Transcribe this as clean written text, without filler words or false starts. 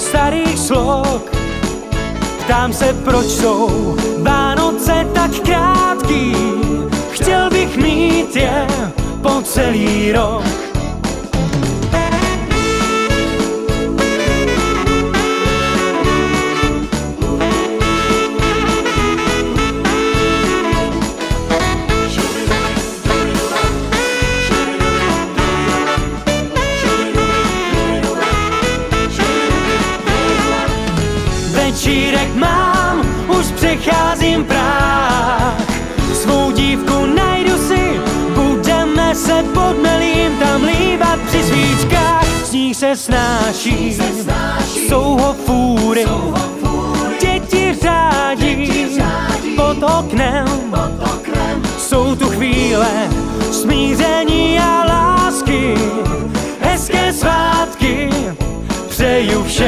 starých slok. Ptám se, proč jsou Vánoce tak krátký, chtěl bych mít je po celý rok. Večírek mám, už přecházím práh. Svou dívku najdu si, budeme se pod melím tam líbat při svíčkách. Sníh se snáší, jsou ho fůry, děti řádí pod oknem. Jsou tu chvíle smíření a lásky, hezké svátky přeju všem.